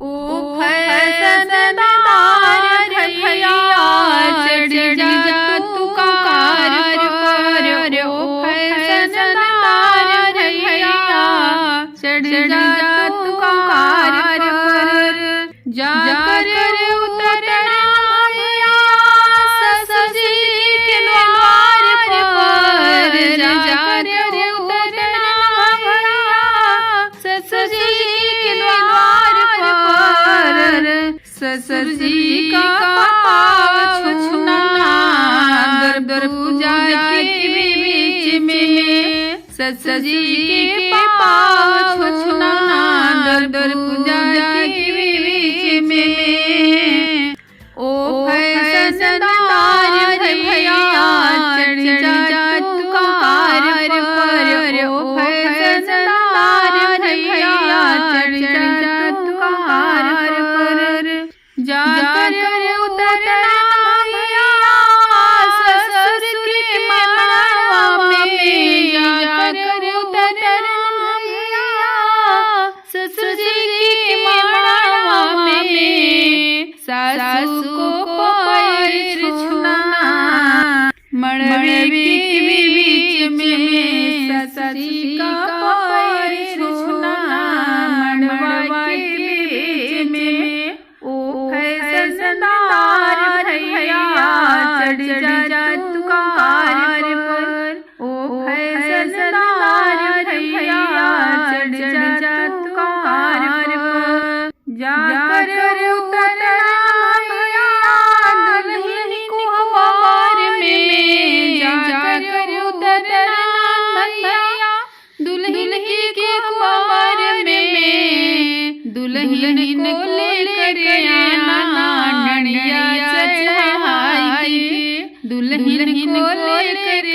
ओ फैसनदार भैया चढ़ जा तू कार पर। ओ फैसनदार भैया चढ़ जा तू कार पर। जाकर उतरना भैया ससुर जी के द्वार पर। जाकर उतरना भैया ससुर जी के द्वार पर। ससुर जी का पाँव छूना दर पूजा के बीच में। ससुर जी के पाँव छूना दर पूजा के बीच में। ओ फैसनदार भैया चढ़ जा तू कार पर। ओ फैसनदार भैया चढ़ जा तू कार पर। जाकर उतरना भैया ससुर के मड़वा में। जाकर उतरना भैया ससुर जी के मड़वा में। सासू को पैर छूना मड़वे के बीच में। ससुर जी का पैर छूना मड़वा के बीच में। ओ फैसनदार भैया चढ़ जा तू कार पर। ओ फैसनदार भैया चढ़ जा तू कार पर। जाकर उतरना भैया दुल्हन को हमार में। जाकर उतरना भैया दुल्हन के हमार में। दुल्हन को लेकर आना नड़िया चढ़ाई। दुल्हन को लेकर